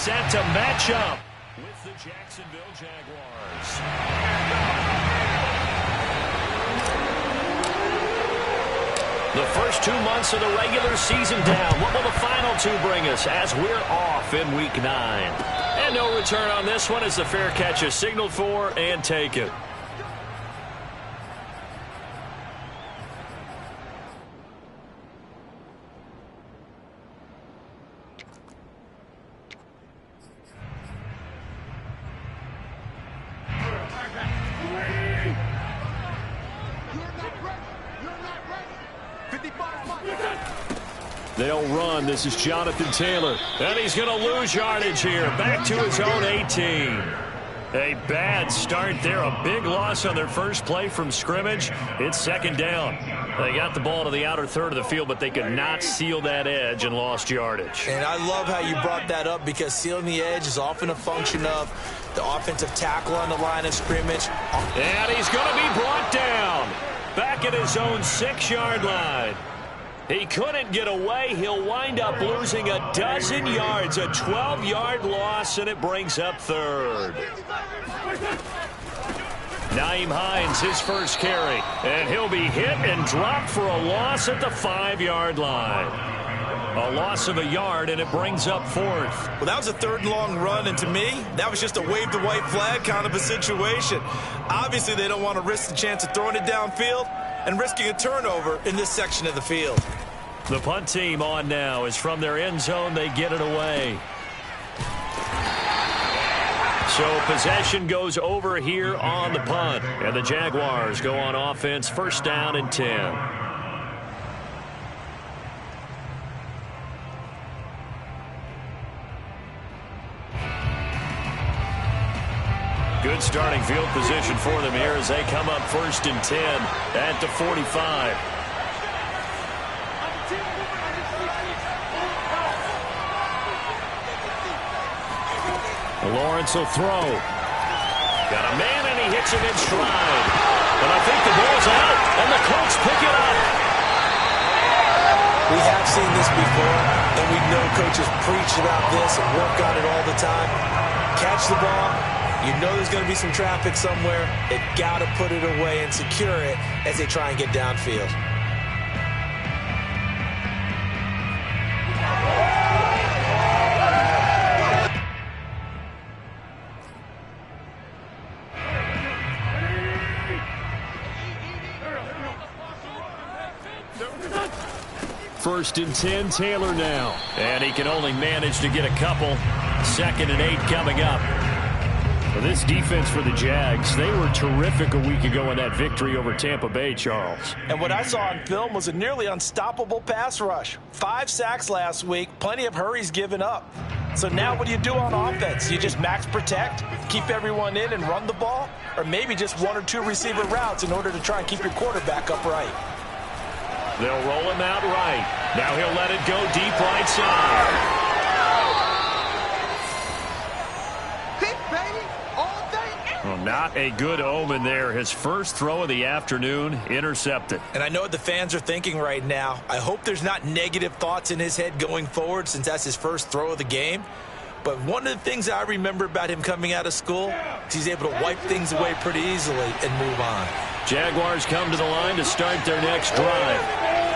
set to match up with the Jacksonville Jaguars. The first 2 months of the regular season down. What will the final 2 bring us as we're off in Week 9? And no return on this one as the fair catch is signaled for and taken. They'll run. This is Jonathan Taylor. And he's going to lose yardage here. Back to his own 18. A bad start there. A big loss on their first play from scrimmage. It's second down. They got the ball to the outer third of the field, but they could not seal that edge and lost yardage. And I love how you brought that up because sealing the edge is often a function of the offensive tackle on the line of scrimmage. And he's going to be brought down. Back at his own 6-yard line. He couldn't get away. He'll wind up losing a dozen yards, a 12-yard loss, and it brings up third. Nyheim Hines, his first carry, and he'll be hit and dropped for a loss at the 5-yard line. A loss of a yard, and it brings up fourth. Well, that was a third and long run, and to me, that was just a wave the white flag kind of a situation. Obviously, they don't want to risk the chance of throwing it downfield and risking a turnover in this section of the field. The punt team on now is from their end zone. They get it away. So possession goes over here on the punt. And the Jaguars go on offense, first down and 10. Good starting field position for them here as they come up first and 10 at the 45. Lawrence will throw. Got a man and he hits him in stride. But I think the ball's out and the Colts pick it up. We have seen this before and we know coaches preach about this and work on it all the time. Catch the ball. You know there's going to be some traffic somewhere. They've got to put it away and secure it as they try and get downfield. First and 10, Taylor now. And he can only manage to get a couple. Second and 8 coming up. Well, this defense for the Jags, they were terrific a week ago in that victory over Tampa Bay, Charles. And what I saw on film was a nearly unstoppable pass rush. 5 sacks last week, plenty of hurries given up. So now what do you do on offense? You just max protect, keep everyone in and run the ball? Or maybe just 1 or 2 receiver routes in order to try and keep your quarterback upright? They'll roll him out right. Now he'll let it go deep right side. Well, not a good omen there. His first throw of the afternoon intercepted. And I know what the fans are thinking right now. I hope there's not negative thoughts in his head going forward since that's his first throw of the game. But one of the things I remember about him coming out of school is he's able to wipe things away pretty easily and move on. Jaguars come to the line to start their next drive.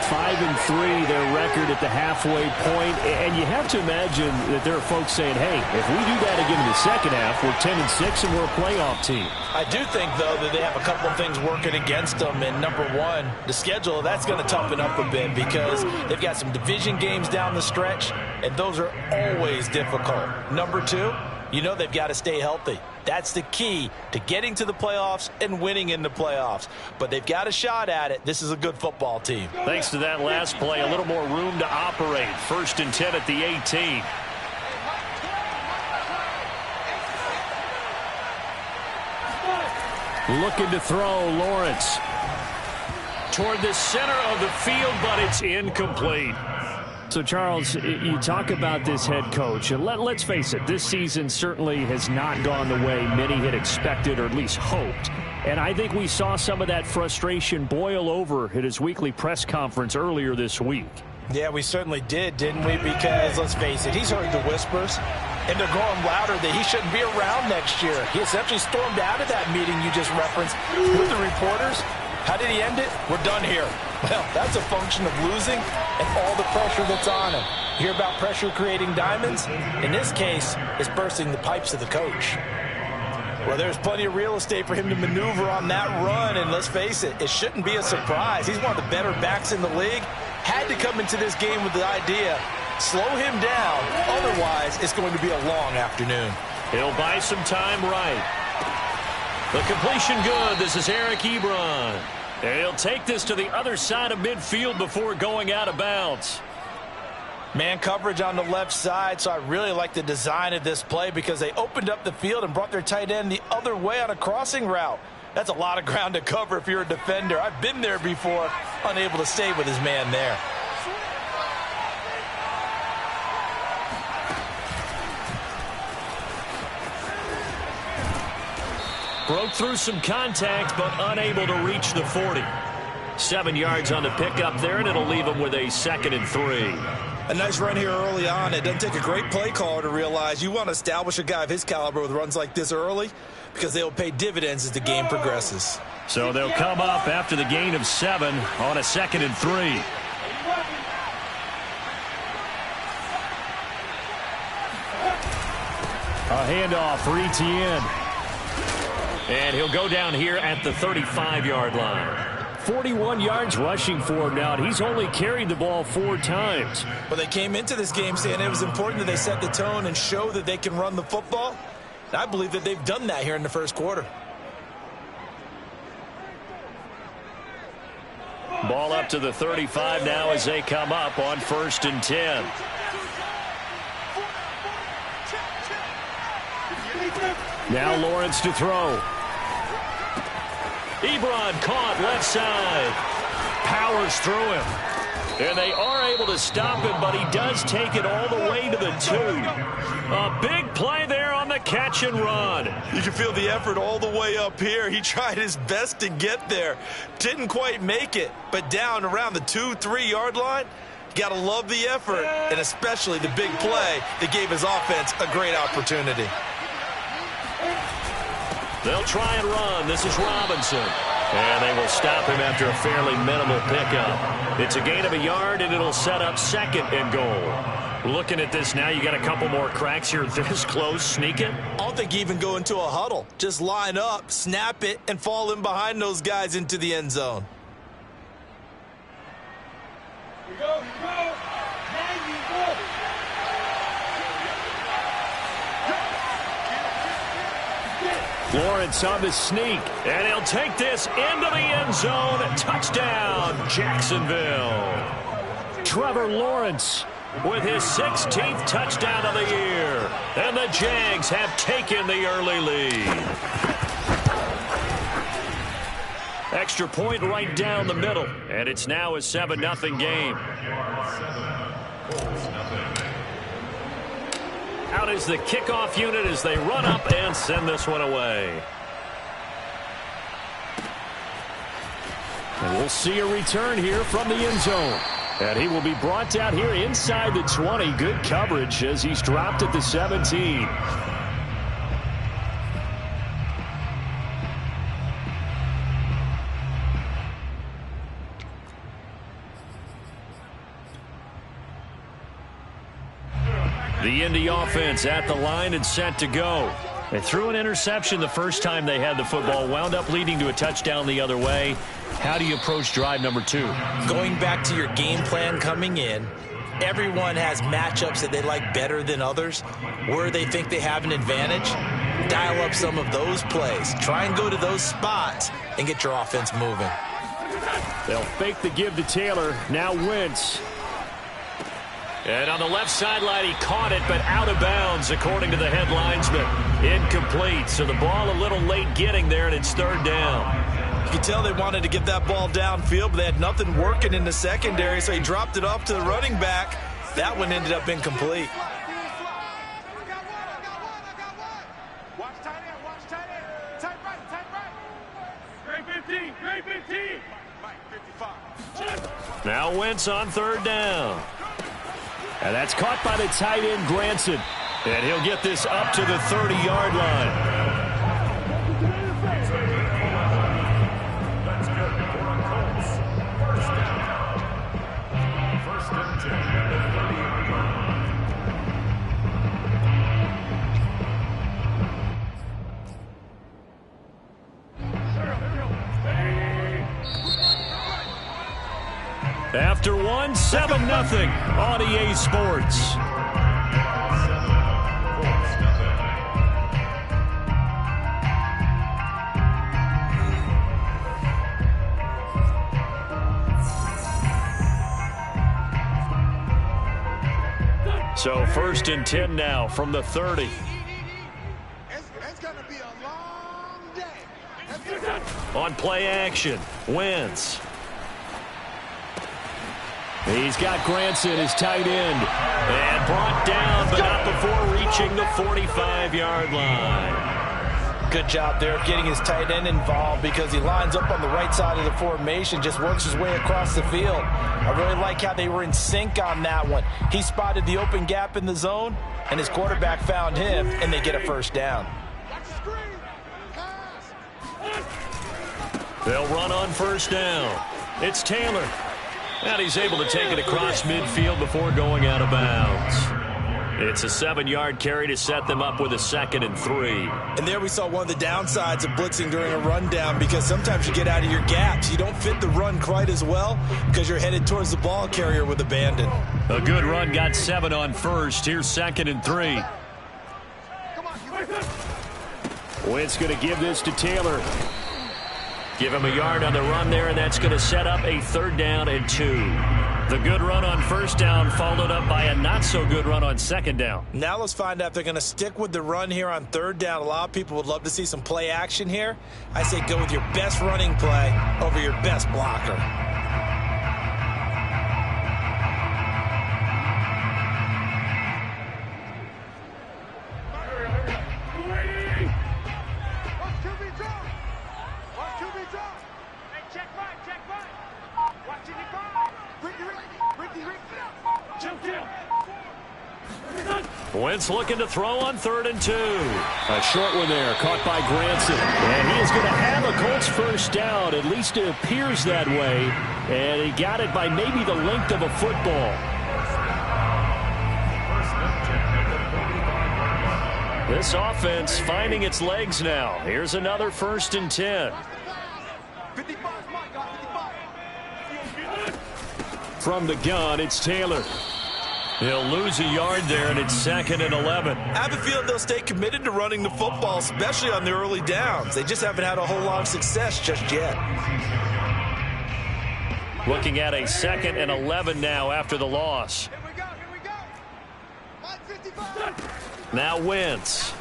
5-3, their record at the halfway point. And you have to imagine that there are folks saying, hey, if we do that again in the second half, we're 10-6 and we're a playoff team. I do think, though, that they have a couple of things working against them. And number one, the schedule, that's going to toughen up a bit because they've got some division games down the stretch, and those are always difficult. Number two, you know they've got to stay healthy. That's the key to getting to the playoffs and winning in the playoffs. But they've got a shot at it. This is a good football team. Thanks to that last play, a little more room to operate. First and 10 at the 18. Looking to throw, Lawrence. Toward the center of the field, but it's incomplete. So, Charles, you talk about this head coach, and let's face it, this season certainly has not gone the way many had expected or at least hoped. And I think we saw some of that frustration boil over at his weekly press conference earlier this week. Yeah, we certainly did, didn't we? Because, let's face it, he's heard the whispers. and they're growing louder that he shouldn't be around next year. He essentially stormed out of that meeting you just referenced with the reporters. How did he end it? We're done here. Well, that's a function of losing and all the pressure that's on him. You hear about pressure creating diamonds? In this case, it's bursting the pipes of the coach. Well, there's plenty of real estate for him to maneuver on that run, and let's face it, it shouldn't be a surprise. He's one of the better backs in the league. Had to come into this game with the idea, slow him down, otherwise it's going to be a long afternoon. He'll buy some time right. The completion good. This is Eric Ebron. And he'll take this to the other side of midfield before going out of bounds. Man coverage on the left side, so I really like the design of this play because they opened up the field and brought their tight end the other way on a crossing route. That's a lot of ground to cover if you're a defender. I've been there before, unable to stay with his man there. Broke through some contact, but unable to reach the 40. 7 yards on the pickup there, and it'll leave him with a 2nd and 3. A nice run here early on. It doesn't take a great play caller to realize you want to establish a guy of his caliber with runs like this early because they'll pay dividends as the game progresses. So they'll come up after the gain of 7 on a 2nd and 3. A handoff for Etienne. And he'll go down here at the 35-yard line. 41 yards rushing for him now, and he's only carried the ball 4 times. Well, they came into this game saying it was important that they set the tone and show that they can run the football. And I believe that they've done that here in the first quarter. Ball up to the 35 now as they come up on 1st and 10. Now Lawrence to throw. Ebron caught left side. Powers through him. And they are able to stop him, but he does take it all the way to the 2. A big play there on the catch and run. You can feel the effort all the way up here. He tried his best to get there. Didn't quite make it, but down around the 2-3 yard line, got to love the effort, and especially the big play that gave his offense a great opportunity. They'll try and run. This is Robinson. And they will stop him after a fairly minimal pickup. It's a gain of 1 yard, and it'll set up 2nd and goal. Looking at this now, you got a couple more cracks here this close. Sneak it. I don't think you even go into a huddle. Just line up, snap it, and fall in behind those guys into the end zone. Here you go, here you go. There you go. Lawrence on the sneak, and he'll take this into the end zone. Touchdown, Jacksonville. Trevor Lawrence with his 16th touchdown of the year. And the Jags have taken the early lead. Extra point right down the middle, and it's now a 7-0 game. Out is the kickoff unit as they run up and send this one away. And we'll see a return here from the end zone. And he will be brought down here inside the 20. Good coverage as he's dropped at the 17. The Indy offense at the line and set to go. They threw an interception the first time they had the football, wound up leading to a touchdown the other way. How do you approach drive number 2? Going back to your game plan coming in, everyone has matchups that they like better than others. Where they think they have an advantage, dial up some of those plays. Try and go to those spots and get your offense moving. They'll fake the give to Taylor. Now Wentz. And on the left sideline, he caught it, but out of bounds, according to the head linesman. Incomplete, so the ball a little late getting there, and it's 3rd down. You could tell they wanted to get that ball downfield, but they had nothing working in the secondary, so he dropped it off to the running back. That one ended up incomplete. Watch tight end, watch tight end. Tight right. Great 15, great 15. Mike, 55. Now Wentz on 3rd down. And that's caught by the tight end, Granson. And he'll get this up to the 30-yard line. After one, 7-0 on EA Sports. So 1st and 10 now from the 30. It's going to be a long day. On play action, Wentz. He's got Granson, his tight end, and brought down, but not before reaching the 45-yard line. Good job there getting his tight end involved because he lines up on the right side of the formation, just works his way across the field. I really like how they were in sync on that one. He spotted the open gap in the zone, and his quarterback found him, and they get a first down. They'll run on first down. It's Taylor. And he's able to take it across midfield before going out of bounds. It's a 7-yard carry to set them up with a 2nd and 3. And there we saw one of the downsides of blitzing during a rundown because sometimes you get out of your gaps. You don't fit the run quite as well because you're headed towards the ball carrier with abandon. A good run got 7 on first. Here's 2nd and 3. Wentz going to give this to Taylor. Give him a yard on the run there, and that's going to set up a 3rd down and 2. The good run on first down followed up by a not-so-good run on 2nd down. Now let's find out if they're going to stick with the run here on 3rd down. A lot of people would love to see some play action here. I say go with your best running play over your best blocker. Wentz looking to throw on 3rd and 2. A short one there, caught by Granson. And he is going to have a Colts first down. At least it appears that way. And he got it by maybe the length of a football. This offense finding its legs now. Here's another 1st and 10. From the gun, it's Taylor. He'll lose a yard there, and it's 2nd and 11. I have a feeling they'll stay committed to running the football, especially on the early downs. They just haven't had a whole lot of success just yet. Looking at a 2nd and 11 now after the loss. Here we go. Now Wentz.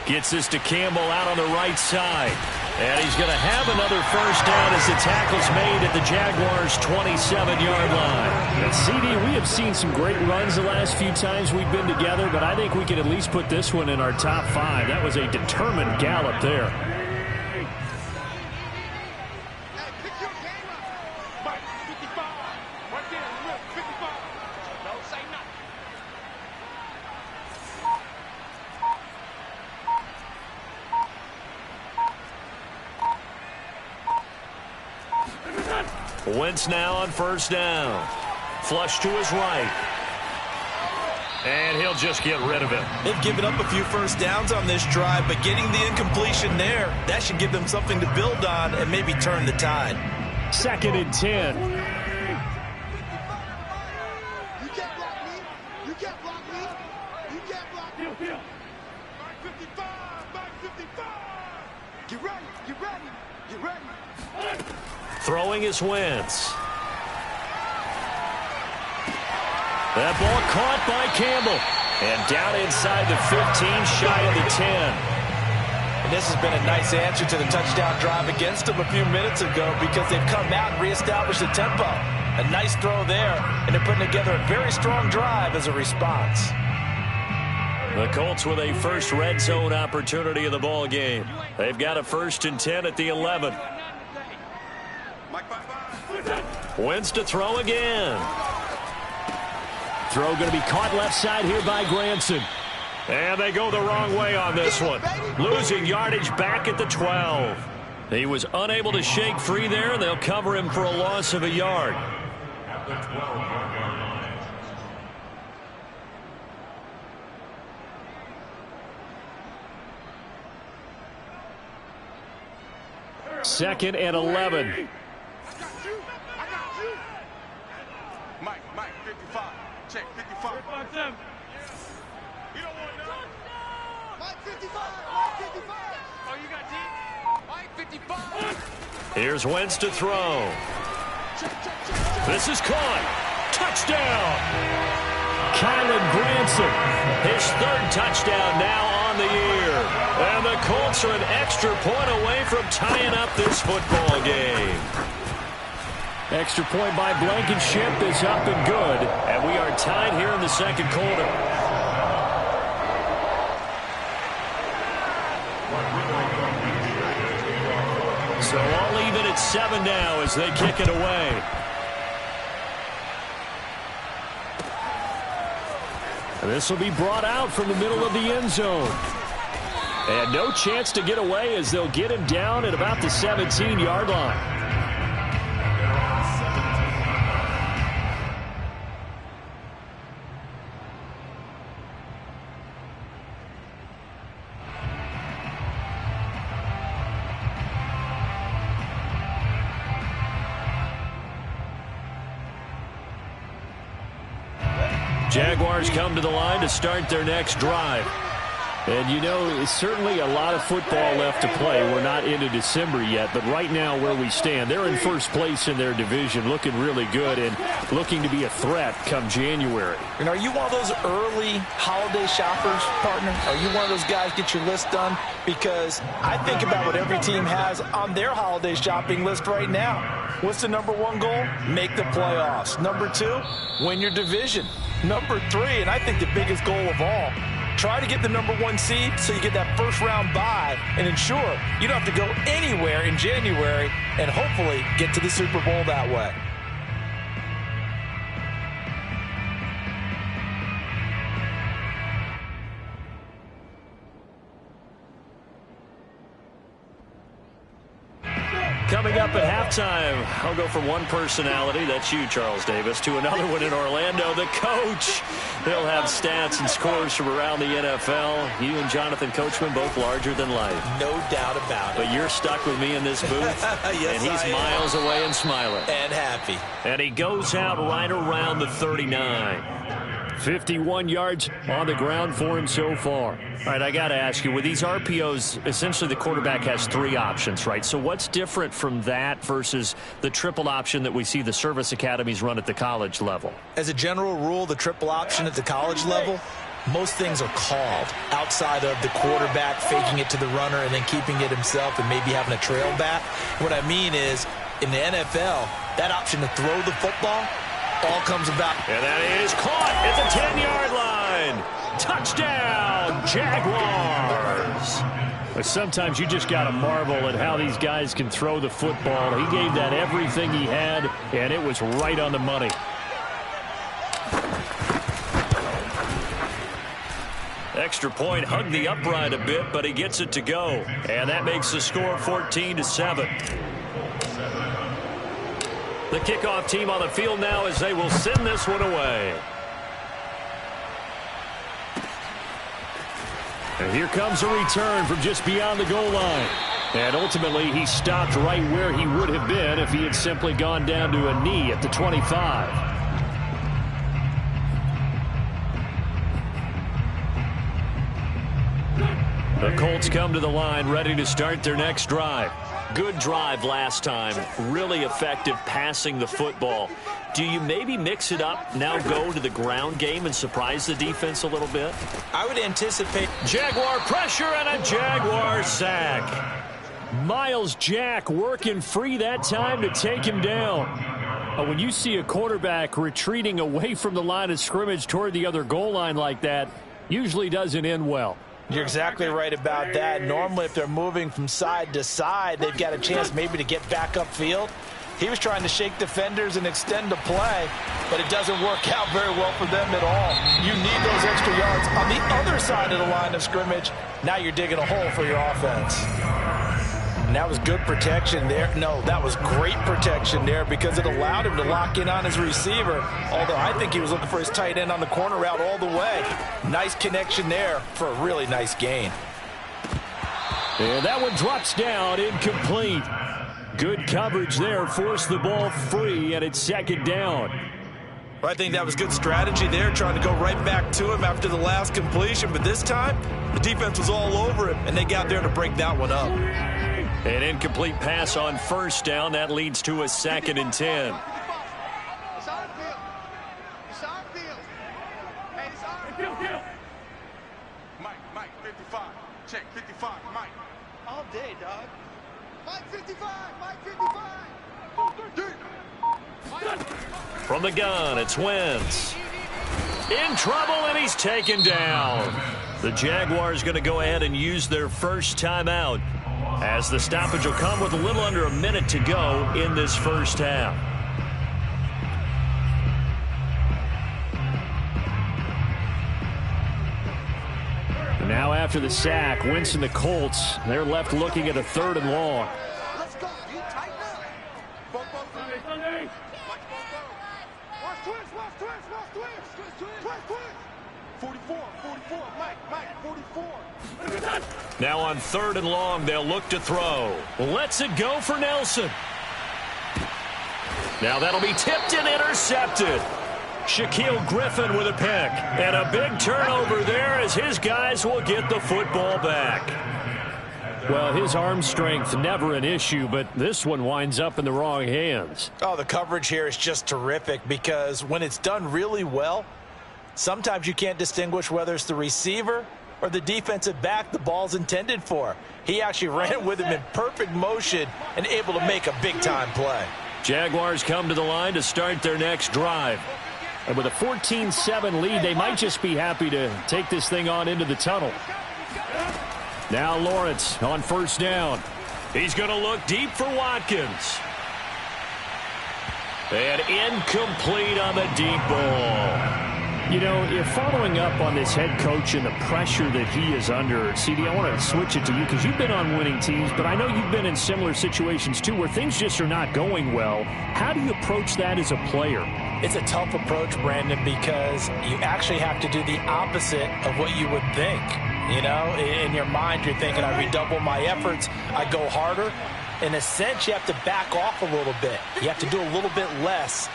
Gets this to Campbell out on the right side. And he's going to have another first down as the tackle's made at the Jaguars' 27-yard line. And CD, we have seen some great runs the last few times we've been together, but I think we can at least put this one in our top 5. That was a determined gallop there. Wentz now on first down. Flush to his right. And he'll just get rid of it. They've given up a few first downs on this drive, but getting the incompletion there, that should give them something to build on and maybe turn the tide. 2nd and 10. You can't block me. You can't block me. You can't block me. Back 55. Back 55. Get ready. Get ready. Get ready. Throwing is Wentz. That ball caught by Campbell. And down inside the 15, shy of the 10. And this has been a nice answer to the touchdown drive against them a few minutes ago because they've come out and reestablished the tempo. A nice throw there, and they're putting together a very strong drive as a response. The Colts with a first red zone opportunity in the ball game. They've got a 1st and 10 at the 11. Wentz to throw again. Throw going to be caught left side here by Granson. And they go the wrong way on this one. Losing yardage back at the 12. He was unable to shake free there. They'll cover him for a loss of a yard. Second and 11. I got you. Mike, 55. Check, 55. You don't want none. Mike, 55. Mike, 55. Oh, you got deep? Mike, 55. Here's Wentz to throw. This is caught. Touchdown. Kylan Granson. His third touchdown now on the year. And the Colts are an extra point away from tying up this football game. Extra point by Blankenship is up and good. And we are tied here in the second quarter. So all even at 7 now as they kick it away. And this will be brought out from the middle of the end zone. And no chance to get away as they'll get him down at about the 17-yard line. Jaguars come to the line to start their next drive. And, you know, certainly a lot of football left to play. We're not into December yet, but right now where we stand, they're in first place in their division, looking really good and looking to be a threat come January. And are you one of those early holiday shoppers, partner? Are you one of those guys get your list done? Because I think about what every team has on their holiday shopping list right now. What's the number one goal? Make the playoffs. Number 2, win your division. Number 3, and I think the biggest goal of all, try to get the number 1 seed so you get that first round bye and ensure you don't have to go anywhere in January and hopefully get to the Super Bowl that way. Coming up at halftime, I'll go from one personality, that's you, Charles Davis, to another one in Orlando, the coach. He'll have stats and scores from around the NFL. You and Jonathan Coachman, both larger than life. No doubt about it. But you're stuck with me in this booth, yes, and he's miles away and smiling. And happy. And he goes out right around the 39. 51 yards on the ground for him so far. All right, I got to ask you, with these RPOs, essentially the quarterback has 3 options, right? So what's different from that versus the triple option that we see the service academies run at the college level? As a general rule, the triple option at the college level, most things are called outside of the quarterback faking it to the runner and then keeping it himself and maybe having a trail back. What I mean is, in the NFL, that option to throw the football all comes about. And that is caught at the 10-yard line. Touchdown, Jaguars. But sometimes you just got to marvel at how these guys can throw the football. He gave that everything he had, and it was right on the money. Extra point, hugged the upright a bit, but he gets it to go. And that makes the score 14-7. The kickoff team on the field now as they will send this one away. And here comes a return from just beyond the goal line. And ultimately, he stopped right where he would have been if he had simply gone down to a knee at the 25. The Colts come to the line ready to start their next drive. Good drive last time. Really effective passing the football. Do you maybe mix it up, now go to the ground game and surprise the defense a little bit? I would anticipate Jaguar pressure and a Jaguar sack. Miles Jack working free that time to take him down. When you see a quarterback retreating away from the line of scrimmage toward the other goal line like that, usually doesn't end well. You're exactly right about that. Normally, if they're moving from side to side, they've got a chance maybe to get back upfield. He was trying to shake defenders and extend the play, but it doesn't work out very well for them at all. You need those extra yards on the other side of the line of scrimmage. Now you're digging a hole for your offense. And that was good protection there. No, that was great protection there because it allowed him to lock in on his receiver, although I think he was looking for his tight end on the corner route all the way. Nice connection there for a really nice gain. And that one drops down, incomplete. Good coverage there, forced the ball free, and it's second down. I think that was good strategy there, trying to go right back to him after the last completion. But this time, the defense was all over him, and they got there to break that one up. An incomplete pass on first down. That leads to a 2nd and 10. It's our field. It's our field. Hey, it's our field. Mike, 55. Check, 55, Mike. All day, dog. Mike 55, Mike 55. From the gun, it's Wentz. In trouble, and he's taken down. The Jaguars going to go ahead and use their first timeout, as the stoppage will come with a little under a minute to go in this first half. Now after the sack, Wentz and the Colts, they're left looking at a 3rd and long. Let's go. You tighten up. Watch twist. 44, Mike, 44. Now on 3rd and long, they'll look to throw. Lets it go for Nelson. Now that'll be tipped and intercepted. Shaquille Griffin with a pick. And a big turnover there as his guys will get the football back. Well, his arm strength never an issue, but this one winds up in the wrong hands. Oh, the coverage here is just terrific because when it's done really well, sometimes you can't distinguish whether it's the receiver or the defensive back the ball's intended for. He actually ran with him in perfect motion and able to make a big-time play. Jaguars come to the line to start their next drive. And with a 14-7 lead, they might just be happy to take this thing on into the tunnel. Now Lawrence on first down. He's going to look deep for Watkins. And incomplete on the deep ball. You know, if following up on this head coach and the pressure that he is under, CD, I want to switch it to you because you've been on winning teams, but I know you've been in similar situations too where things just are not going well. How do you approach that as a player? It's a tough approach, Brandon, because you actually have to do the opposite of what you would think. You know, in your mind, you're thinking, I redouble my efforts, I go harder. In a sense, you have to back off a little bit. You have to do a little bit less.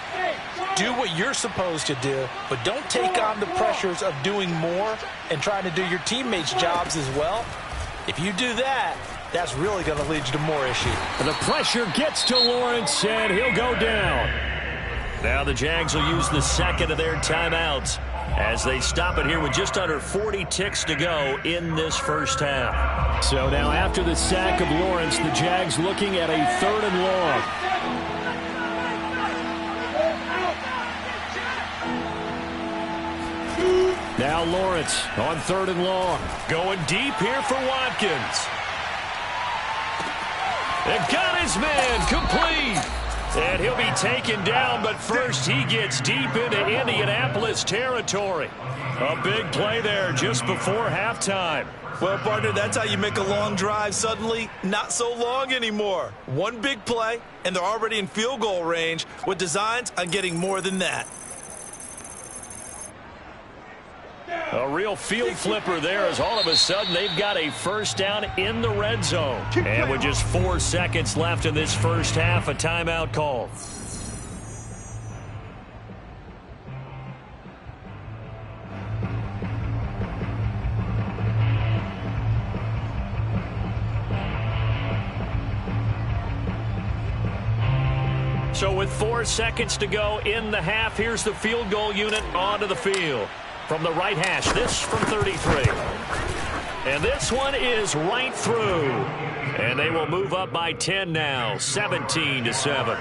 Do what you're supposed to do, but don't take on the pressures of doing more and trying to do your teammates' jobs as well. If you do that, that's really going to lead you to more issues. The pressure gets to Lawrence, and he'll go down. Now the Jags will use the second of their timeouts as they stop it here with just under 40 ticks to go in this first half. So now after the sack of Lawrence, the Jags looking at a 3rd and long. Now Lawrence on 3rd and long. Going deep here for Watkins. And got his man complete. And he'll be taken down, but first he gets deep into Indianapolis territory. A big play there just before halftime. Well, partner, that's how you make a long drive suddenly not so long anymore. One big play, and they're already in field goal range with designs on getting more than that. A real field flipper there as all of a sudden they've got a first down in the red zone. And with just 4 seconds left in this first half, a timeout call. So with 4 seconds to go in the half, here's the field goal unit onto the field. From the right hash, this from 33. And this one is right through. And they will move up by 10 now, 17-7.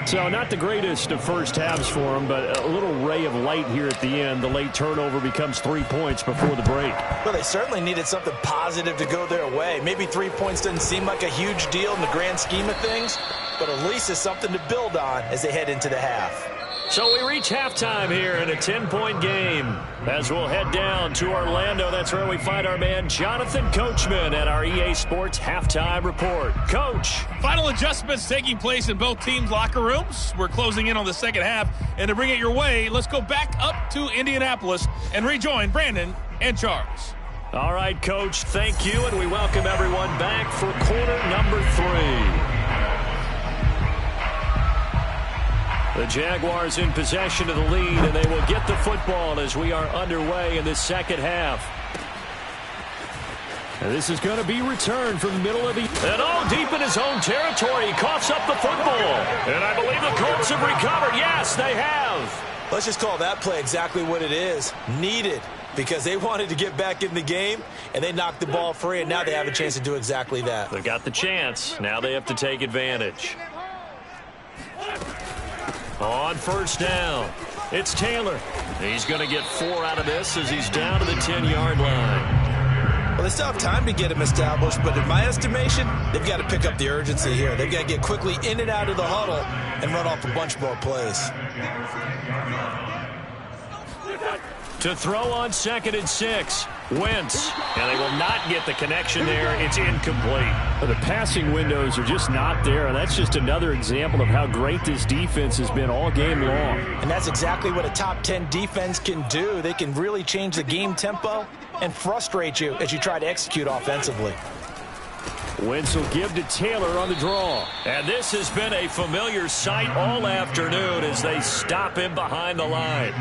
So not the greatest of first halves for him, but a little ray of light here at the end. The late turnover becomes 3 points before the break. Well, they certainly needed something positive to go their way. Maybe 3 points doesn't seem like a huge deal in the grand scheme of things, but at least it's something to build on as they head into the half. So we reach halftime here in a 10-point game. As we'll head down to Orlando, that's where we find our man Jonathan Coachman at our EA Sports Halftime Report. Coach. Final adjustments taking place in both teams' locker rooms. We're closing in on the second half. And to bring it your way, let's go back up to Indianapolis and rejoin Brandon and Charles. All right, Coach, thank you, and we welcome everyone back for quarter number 3. The Jaguars in possession of the lead, and they will get the football as we are underway in this second half. And this is going to be returned from the middle of the... And all deep in his own territory, he coughs up the football. And I believe the Colts have recovered. Yes, they have. Let's just call that play exactly what it is. Needed. Because they wanted to get back in the game, and they knocked the ball free, and now they have a chance to do exactly that. They got the chance. Now they have to take advantage. On first down, it's Taylor. He's going to get 4 out of this as he's down to the 10-yard line. Well, they still have time to get him established, but in my estimation, they've got to pick up the urgency here. They've got to get quickly in and out of the huddle and run off a bunch more plays. To throw on 2nd and 6. Wentz. And they will not get the connection there. It's incomplete. The passing windows are just not there. That's just another example of how great this defense has been all game long. And that's exactly what a top 10 defense can do. They can really change the game tempo and frustrate you as you try to execute offensively. Wentz will give to Taylor on the draw. And this has been a familiar sight all afternoon as they stop him behind the line.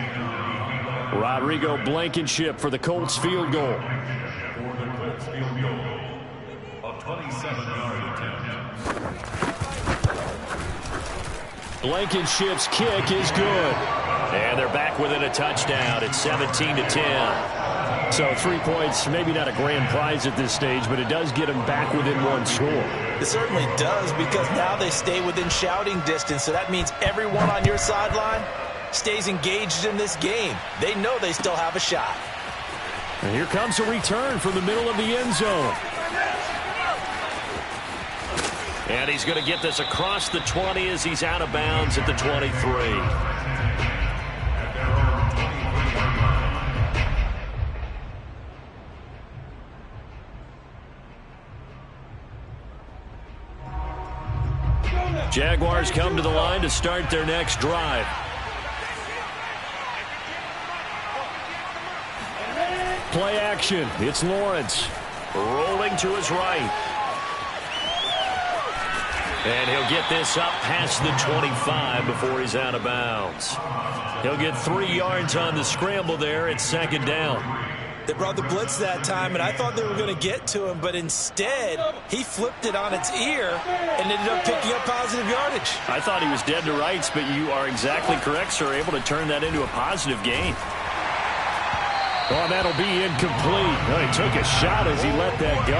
Rodrigo Blankenship for the Colts field goal. For the Colts field goal, a 27-yard attempt. Blankenship's kick is good. And they're back within a touchdown. It's 17-10. So 3 points, maybe not a grand prize at this stage, but it does get them back within 1 score. It certainly does, because now they stay within shouting distance, so that means everyone on your sideline stays engaged in this game. They know they still have a shot. And here comes a return from the middle of the end zone. And he's going to get this across the 20 as he's out of bounds at the 23. Jaguars come to the line to start their next drive. Play action. It's Lawrence. Rolling to his right. And he'll get this up past the 25 before he's out of bounds. He'll get 3 yards on the scramble there at 2nd down. They brought the blitz that time, and I thought they were going to get to him, but instead, he flipped it on its ear and ended up picking up positive yardage. I thought he was dead to rights, but you are exactly correct, sir. Able to turn that into a positive gain. Oh, that'll be incomplete. Oh, he took a shot as he let that go.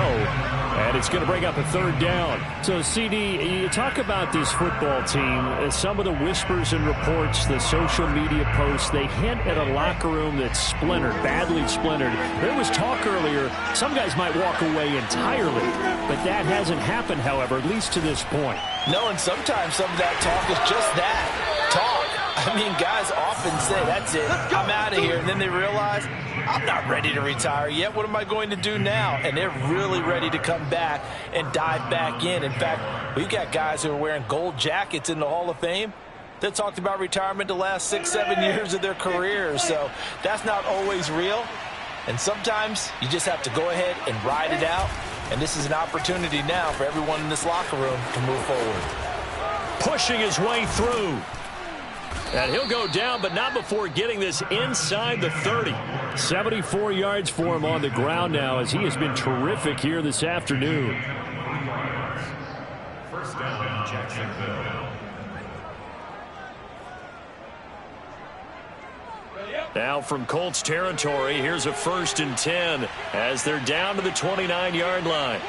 And it's going to bring up a 3rd down. So, CD, you talk about this football team. Some of the whispers and reports, the social media posts, they hint at a locker room that's splintered, badly splintered. There was talk earlier, some guys might walk away entirely. But that hasn't happened, however, at least to this point. No, and sometimes some of that talk is just that, talk. I mean, guys often say, that's it, I'm out of here. And then they realize, I'm not ready to retire yet. What am I going to do now? And they're really ready to come back and dive back in. In fact, we've got guys who are wearing gold jackets in the Hall of Fame that talked about retirement the last 6-7 years of their careers. So that's not always real. And sometimes you just have to go ahead and ride it out. And this is an opportunity now for everyone in this locker room to move forward. Pushing his way through. And he'll go down, but not before getting this inside the 30. 74 yards for him on the ground now, as he has been terrific here this afternoon. First down, Jacksonville. Now from Colts territory, here's a 1st and 10 as they're down to the 29-yard line.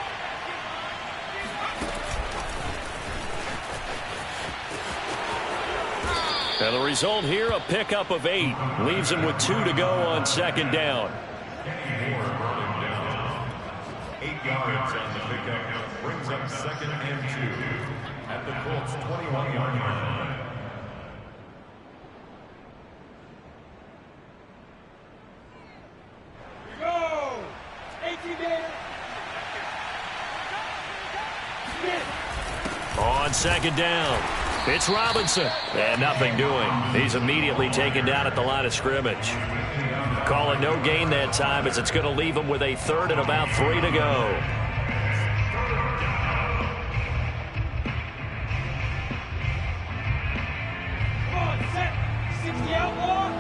And the result here, a pickup of 8. Leaves him with 2 to go on second down. 8 yards on the pickup brings up 2nd and 2 at the Colts 21-yard line. Go! 18 minutes. On second down, it's Robinson. And nothing doing. He's immediately taken down at the line of scrimmage. Call it no gain that time as it's going to leave him with a 3rd and about 3 to go. Come on, set. 60 outlaw.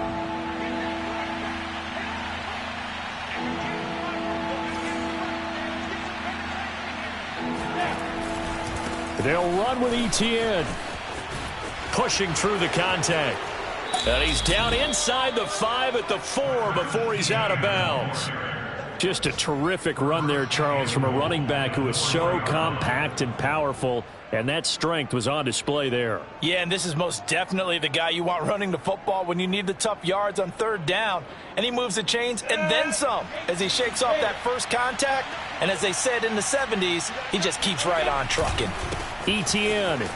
They'll run with ETN. Pushing through the contact. And he's down inside the 5 at the 4 before he's out of bounds. Just a terrific run there, Charles, from a running back who is so compact and powerful, and that strength was on display there. Yeah, and this is most definitely the guy you want running the football when you need the tough yards on 3rd down. And he moves the chains and then some as he shakes off that first contact. And as they said in the 70s, he just keeps right on trucking. ETN.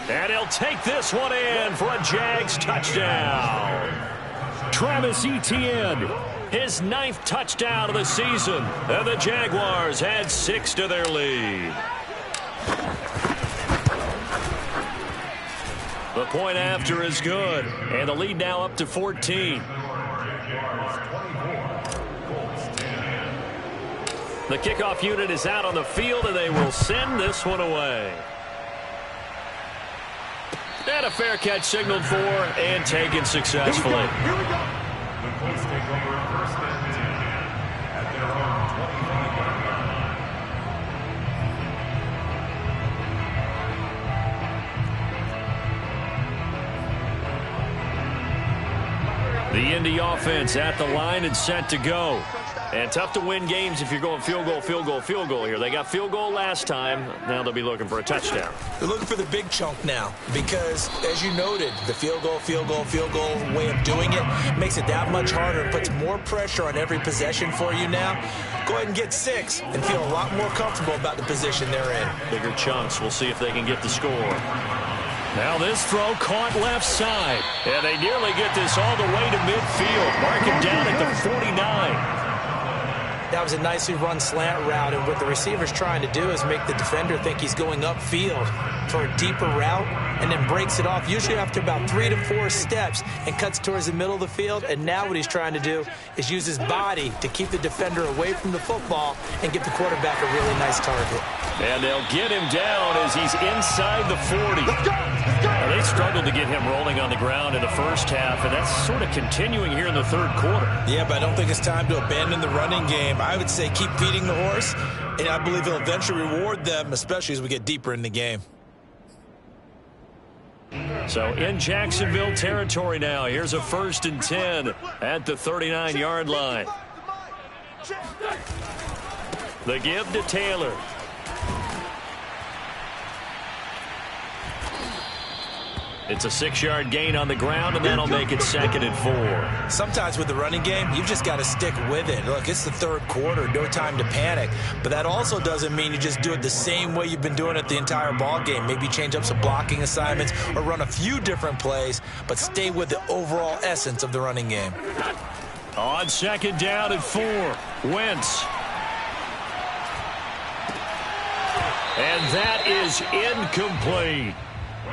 And he'll take this one in for a Jags touchdown. Travis Etienne, his 9th touchdown of the season. And the Jaguars add 6 to their lead. The point after is good. And the lead now up to 14. The kickoff unit is out on the field, and they will send this one away. And a fair catch signaled for and taken successfully. Here we go. The Colts take over 1st and 10 at their own 25-yard line. The Indy offense at the line and set to go. And tough to win games if you're going field goal, field goal, field goal here. They got field goal last time. Now they'll be looking for a touchdown. They're looking for the big chunk now because, as you noted, the field goal way of doing it makes it that much harder and puts more pressure on every possession for you now. Go ahead and get 6 and feel a lot more comfortable about the position they're in. Bigger chunks. We'll see if they can get the score. Now this throw caught left side. And they nearly get this all the way to midfield. Mark him down at the 49. That was a nicely run slant route, and what the receiver's trying to do is make the defender think he's going upfield for a deeper route and then breaks it off, usually after about 3 to 4 steps, and cuts towards the middle of the field. And now what he's trying to do is use his body to keep the defender away from the football and give the quarterback a really nice target. And they'll get him down as he's inside the 40. Now, they struggled to get him rolling on the ground in the first half, and that's sort of continuing here in the 3rd quarter. Yeah, but I don't think it's time to abandon the running game. I would say keep feeding the horse, and I believe he'll eventually reward them, especially as we get deeper in the game. So in Jacksonville territory now, here's a 1st and 10 at the 39-yard line. The give to Taylor. It's a 6-yard gain on the ground, and that'll make it 2nd and 4. Sometimes with the running game, you've just got to stick with it. Look, it's the 3rd quarter, no time to panic. But that also doesn't mean you just do it the same way you've been doing it the entire ball game. Maybe change up some blocking assignments or run a few different plays, but stay with the overall essence of the running game. On 2nd down and 4, Wentz. And that is incomplete.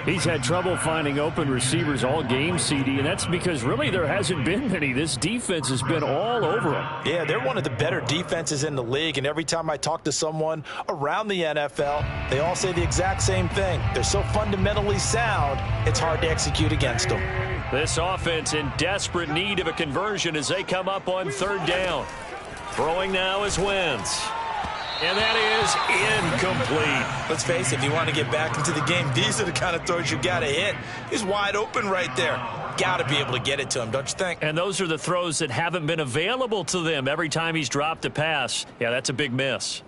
He's had trouble finding open receivers all game, CD, and that's because really there hasn't been many. This defense has been all over him. Yeah, they're one of the better defenses in the league, and every time I talk to someone around the NFL, they all say the exact same thing. They're so fundamentally sound, it's hard to execute against them. This offense in desperate need of a conversion as they come up on 3rd down. Throwing now is Wentz. And that is incomplete. Let's face it, if you want to get back into the game, these are the kind of throws you got to hit. He's wide open right there. Got to be able to get it to him, don't you think? And those are the throws that haven't been available to them every time he's dropped a pass. Yeah, that's a big miss.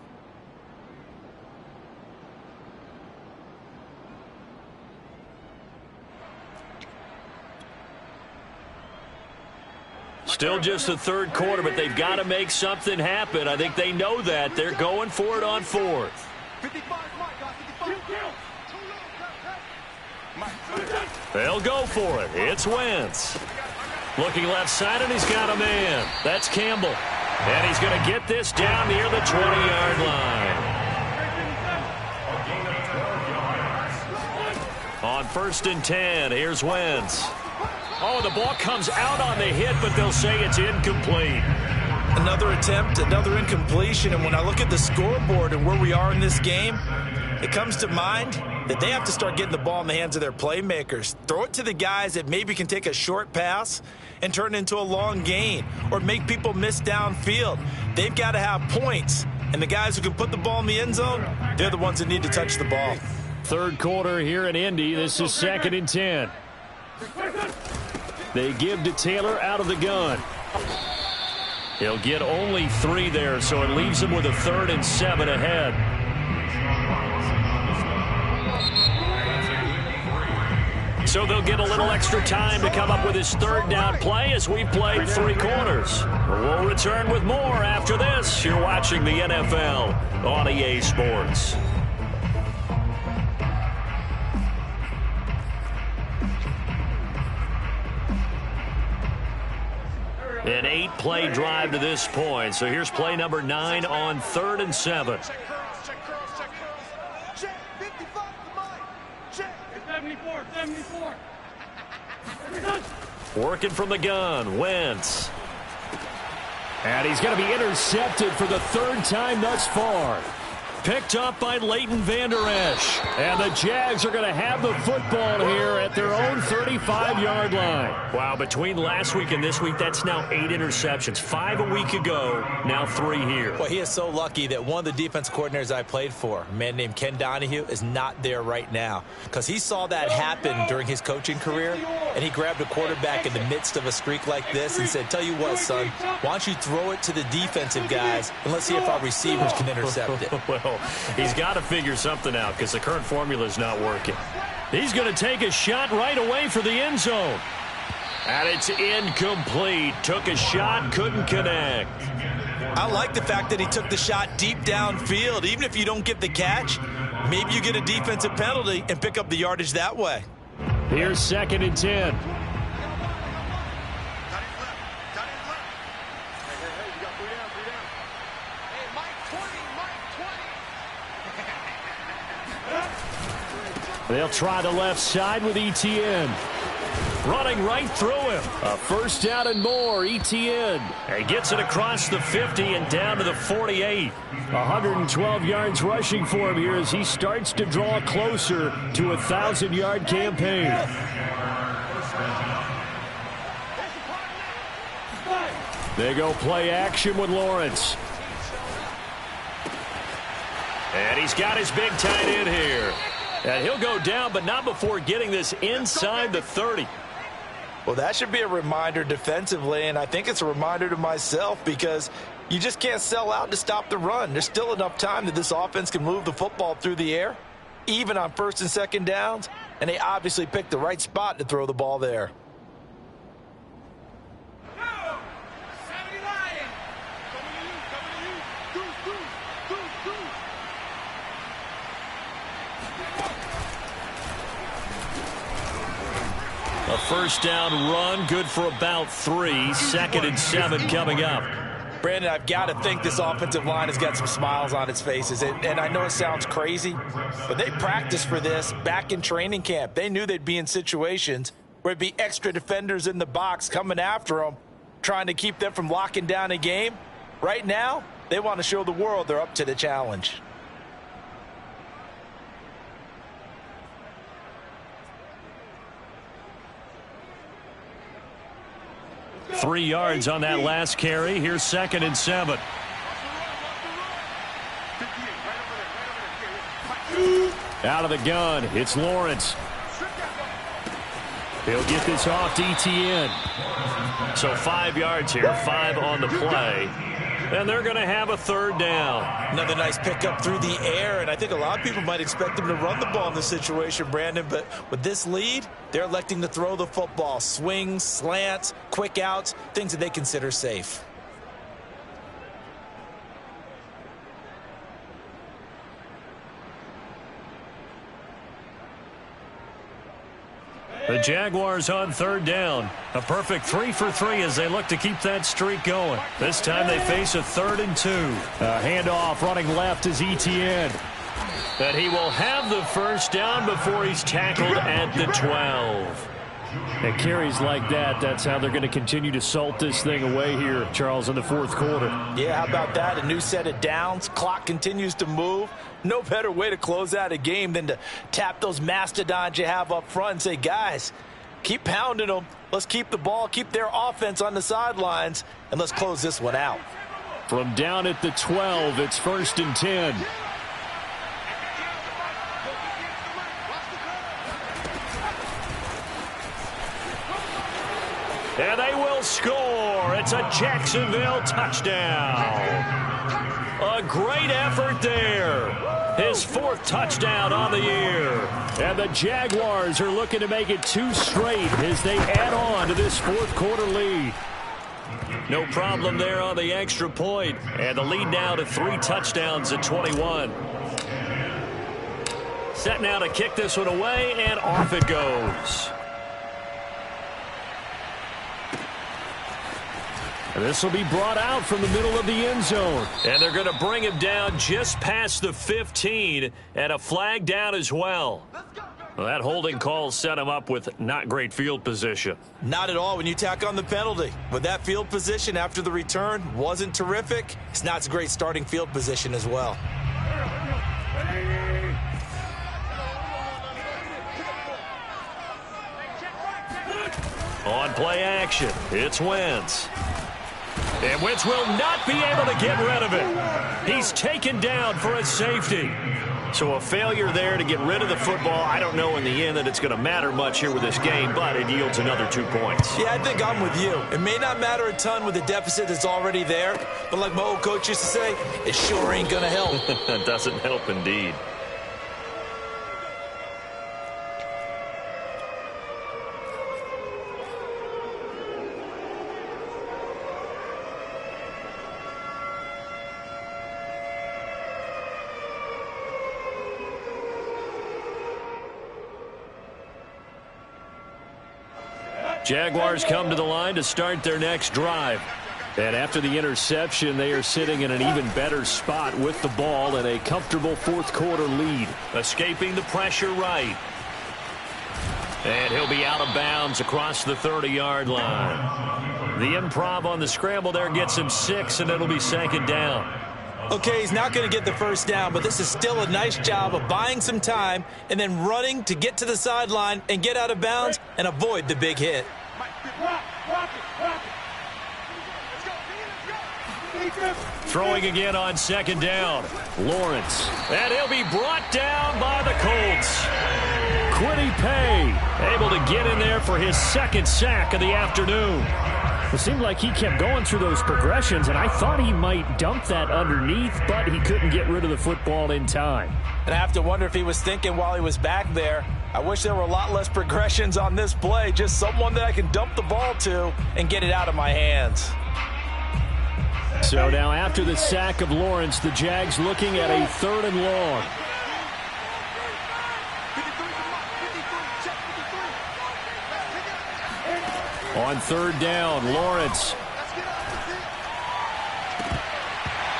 Still just the third quarter, but they've got to make something happen. I think they know that. They're going for it on fourth. 55, Mike, 55. They'll go for it. It's Wentz. Looking left side, and he's got a man. That's Campbell. And he's going to get this down near the 20-yard line. On 1st and 10, here's Wentz. Oh, the ball comes out on the hit, but they'll say it's incomplete. Another attempt, another incompletion, and when I look at the scoreboard and where we are in this game, it comes to mind that they have to start getting the ball in the hands of their playmakers. Throw it to the guys that maybe can take a short pass and turn it into a long gain or make people miss downfield. They've got to have points, and the guys who can put the ball in the end zone, they're the ones that need to touch the ball. Third quarter here in Indy. This is 2nd and 10. They give to Taylor out of the gun. He'll get only 3 there, so it leaves him with a 3rd and 7 ahead. So they'll get a little extra time to come up with his 3rd down play as we've played 3 quarters. We'll return with more after this. You're watching the NFL on EA Sports. An 8-play drive to this point. So here's play number 9 on 3rd and 7. Check curls, check curls, check curls. Check 55 to Mike. Check 74, 74. Working from the gun, Wentz. And he's going to be intercepted for the 3rd time thus far. Picked up by Leighton Vander Esch. And the Jags are going to have the football here at their own 35-yard line. Wow, between last week and this week, that's now 8 interceptions. 5 a week ago, now 3 here. Well, he is so lucky that one of the defense coordinators I played for, a man named Ken Donahue, is not there right now. Because he saw that happen during his coaching career, and he grabbed a quarterback in the midst of a streak like this and said, tell you what, son, why don't you throw it to the defensive guys, and let's see if our receivers can intercept it. Well, he's got to figure something out because the current formula is not working. He's going to take a shot right away for the end zone. And it's incomplete. Took a shot, couldn't connect. I like the fact that he took the shot deep downfield. Even if you don't get the catch, maybe you get a defensive penalty and pick up the yardage that way. Here's 2nd and 10. They'll try the left side with Etienne. Running right through him. A 1st down and more, Etienne. And he gets it across the 50 and down to the 48. 112 yards rushing for him here as he starts to draw closer to a 1,000-yard campaign. They go play action with Lawrence. And he's got his big tight end here. And he'll go down, but not before getting this inside the 30. Well, that should be a reminder defensively, and I think it's a reminder to myself because you just can't sell out to stop the run. There's still enough time that this offense can move the football through the air, even on 1st and 2nd downs, and they obviously picked the right spot to throw the ball there. A 1st down run, good for about 3. 2nd and 7 coming up. Brandon, I've got to think this offensive line has got some smiles on its faces. And I know it sounds crazy, but they practiced for this back in training camp. They knew they'd be in situations where there'd be extra defenders in the box coming after them, trying to keep them from locking down a game. Right now, they want to show the world they're up to the challenge. 3 yards on that last carry. Here's 2nd and 7. Out of the gun, it's Lawrence. He'll get this off to Etienne. So 5 yards here, 5 on the play. And they're going to have a third down. Another nice pickup through the air, and I think a lot of people might expect them to run the ball in this situation, Brandon, but with this lead, they're electing to throw the football. Swings, slants, quick outs, things that they consider safe. The Jaguars on third down. A perfect 3 for 3 as they look to keep that streak going. This time they face a 3rd and 2. A handoff running left is Etienne. And he will have the first down before he's tackled at the 12. And carries like that, that's how they're going to continue to salt this thing away here, Charles, in the fourth quarter. Yeah, how about that? A new set of downs. Clock continues to move. No better way to close out a game than to tap those mastodons you have up front and say, guys, keep pounding them. Let's keep the ball, keep their offense on the sidelines, and let's close this one out. From down at the 12, it's 1st and 10. And they will score. It's a Jacksonville touchdown. A great effort there. His 4th touchdown on the year. And the Jaguars are looking to make it 2 straight as they add on to this fourth quarter lead. No problem there on the extra point. And the lead now to 3 touchdowns at 21. Set now to kick this one away, and off it goes. And this will be brought out from the middle of the end zone. And they're going to bring him down just past the 15, and a flag down as well. Well, that holding call set him up with not great field position. Not at all when you tack on the penalty. But that field position after the return wasn't terrific. It's not a great starting field position as well. On play action, it's Wentz. And Wentz will not be able to get rid of it. He's taken down for a safety. So a failure there to get rid of the football. I don't know in the end that it's going to matter much here with this game, but it yields another 2 points. Yeah, I think I'm with you. It may not matter a ton with the deficit that's already there, but like my old coach used to say, it sure ain't going to help. It doesn't help indeed. Jaguars come to the line to start their next drive. And after the interception, they are sitting in an even better spot with the ball and a comfortable fourth quarter lead. Escaping the pressure right. And he'll be out of bounds across the 30-yard line. The improv on the scramble there gets him 6, and it'll be 2nd down. Okay, he's not going to get the first down, but this is still a nice job of buying some time and then running to get to the sideline and get out of bounds and avoid the big hit. Throwing again on 2nd down. Lawrence. And he'll be brought down by the Colts. Quiddy Pay able to get in there for his 2nd sack of the afternoon. It seemed like he kept going through those progressions, and I thought he might dump that underneath, but he couldn't get rid of the football in time. And I have to wonder if he was thinking while he was back there, I wish there were a lot less progressions on this play, just someone that I can dump the ball to and get it out of my hands. So now after the sack of Lawrence, the Jags looking at a 3rd and long. On 3rd down, Lawrence.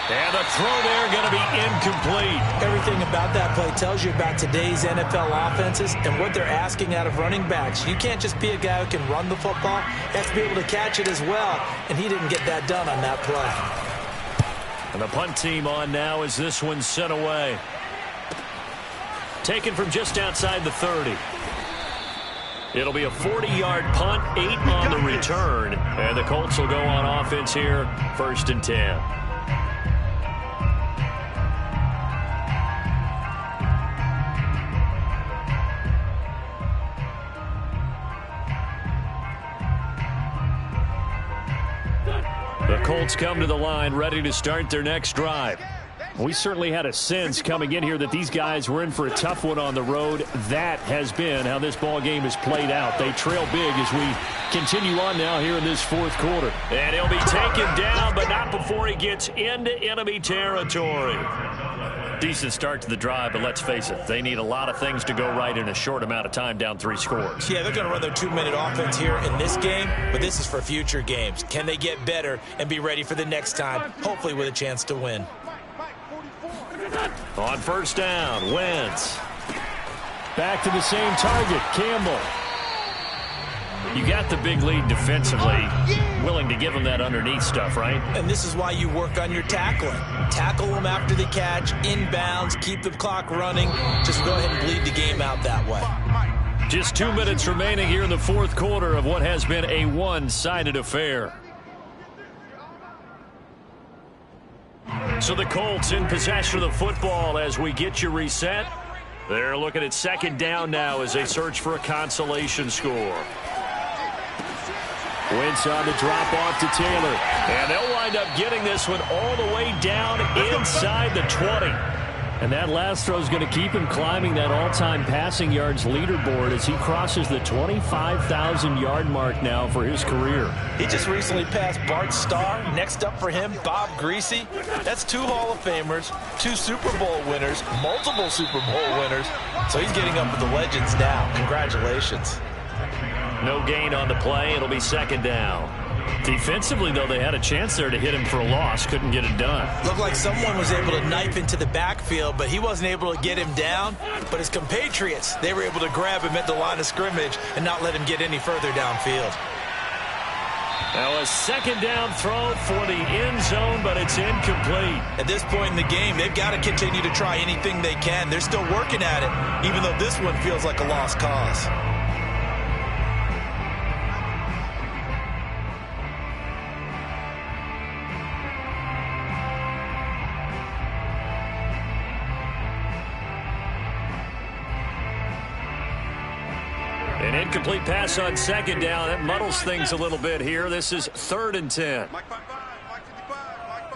And the throw there going to be incomplete. Everything about that play tells you about today's NFL offenses and what they're asking out of running backs. You can't just be a guy who can run the football. You have to be able to catch it as well, and he didn't get that done on that play. And the punt team on now as this one's sent away. Taken from just outside the 30. It'll be a 40-yard punt, 8 on the return. And the Colts will go on offense here, 1st and 10. The Colts come to the line ready to start their next drive. We certainly had a sense coming in here that these guys were in for a tough one on the road. That has been how this ball game has played out. They trail big as we continue on now here in this fourth quarter. And he'll be taken down, but not before he gets into enemy territory. Decent start to the drive, but let's face it, they need a lot of things to go right in a short amount of time, down 3 scores. Yeah, they're going to run their 2-minute offense here in this game, but this is for future games. Can they get better and be ready for the next time, hopefully with a chance to win? On first down, Wentz. Back to the same target, Campbell. You got the big lead defensively. Willing to give them that underneath stuff, right? And this is why you work on your tackling. Tackle them after the catch, inbounds, keep the clock running. Just go ahead and bleed the game out that way. Just 2 minutes remaining here in the fourth quarter of what has been a one-sided affair. So the Colts in possession of the football as we get you reset. They're looking at second down now as they search for a consolation score. Wentz on the drop off to Taylor. And they'll wind up getting this one all the way down inside the 20. And that last throw is going to keep him climbing that all-time passing yards leaderboard as he crosses the 25,000-yard mark now for his career. He just recently passed Bart Starr. Next up for him, Bob Greasy. That's 2 Hall of Famers, 2 Super Bowl winners, multiple Super Bowl winners. So he's getting up with the legends now. Congratulations. No gain on the play. It'll be second down. Defensively, though, they had a chance there to hit him for a loss. Couldn't get it done. Looked like someone was able to knife into the backfield, but he wasn't able to get him down. But his compatriots, they were able to grab him at the line of scrimmage and not let him get any further downfield. Now a second down throw for the end zone, but it's incomplete. At this point in the game, they've got to continue to try anything they can. They're still working at it, even though this one feels like a lost cause. An incomplete pass on second down. That muddles things a little bit here. This is 3rd and 10. Mike 55, Mike 55, Mike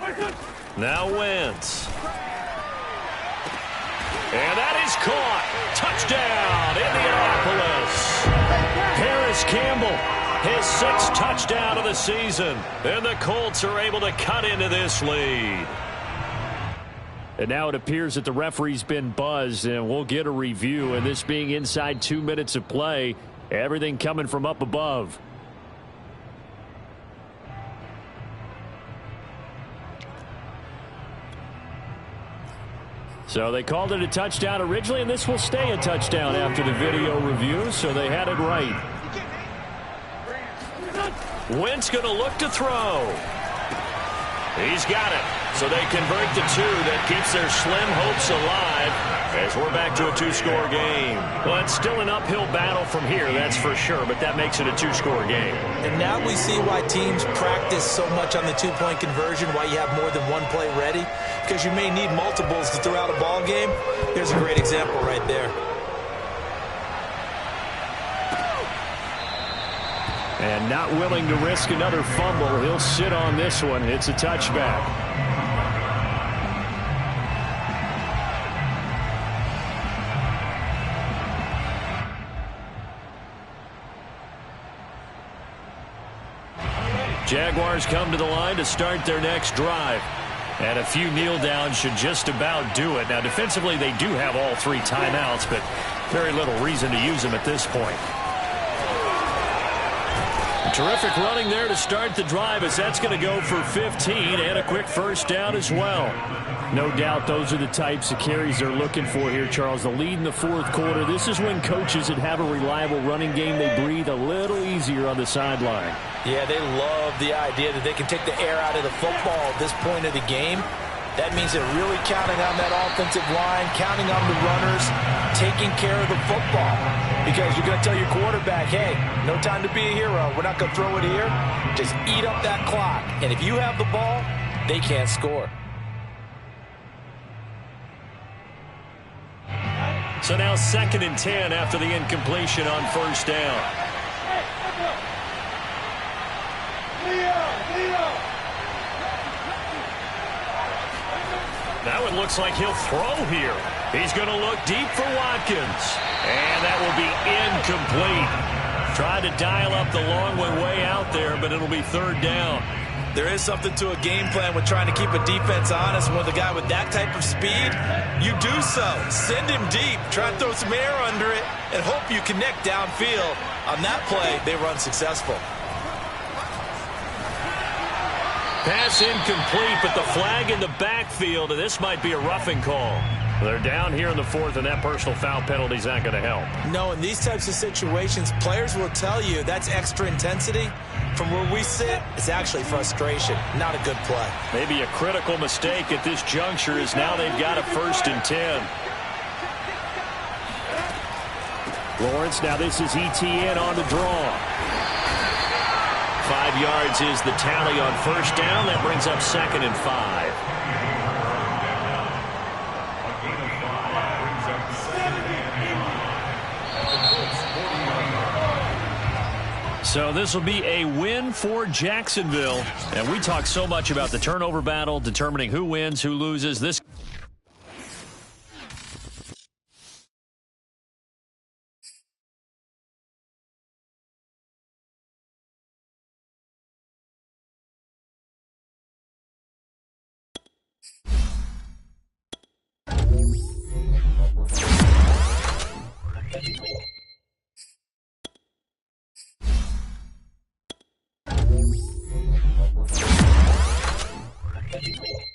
55. Now Wentz. And that is caught. Touchdown, Indianapolis. Paris Campbell, his 6th touchdown of the season. And the Colts are able to cut into this lead. And now it appears that the referee's been buzzed, and we'll get a review. And this being inside 2 minutes of play, everything coming from up above. So they called it a touchdown originally, and this will stay a touchdown after the video review, so they had it right. Wentz going to look to throw. He's got it. So they convert the 2. That keeps their slim hopes alive as we're back to a 2-score game. Well, it's still an uphill battle from here, that's for sure, but that makes it a 2-score game. And now we see why teams practice so much on the 2-point conversion, why you have more than one play ready, because you may need multiples throughout a ball game. Here's a great example right there. And not willing to risk another fumble. He'll sit on this one. It's a touchback. Jaguars come to the line to start their next drive. And a few kneel downs should just about do it. Now, defensively, they do have all 3 timeouts, but very little reason to use them at this point. Terrific running there to start the drive as that's going to go for 15 and a quick first down as well. No doubt those are the types of carries they're looking for here, Charles. The lead in the fourth quarter. This is when coaches that have a reliable running game, they breathe a little easier on the sideline. Yeah, they love the idea that they can take the air out of the football at this point of the game. That means they're really counting on that offensive line, counting on the runners, taking care of the football. Because you're going to tell your quarterback, hey, no time to be a hero. We're not going to throw it here. Just eat up that clock. And if you have the ball, they can't score. So now 2nd and 10 after the incompletion on first down. Now it looks like he'll throw here. He's going to look deep for Watkins. And that will be incomplete. Tried to dial up the long way out there, but it'll be third down. There is something to a game plan with trying to keep a defense honest. With a guy with that type of speed, you do so. Send him deep. Try to throw some air under it and hope you connect downfield. On that play, they were unsuccessful. Pass incomplete, but the flag in the backfield, and this might be a roughing call. They're down here in the fourth, and that personal foul penalty is not going to help. No, in these types of situations, players will tell you that's extra intensity. From where we sit, it's actually frustration, not a good play. Maybe a critical mistake at this juncture is now they've got a 1st and 10. Lawrence, now this is ETN on the draw. 5 yards is the tally on 1st down. That brings up 2nd and 5. So this will be a win for Jacksonville. And we talk so much about the turnover battle, determining who wins, who loses. This Thank you.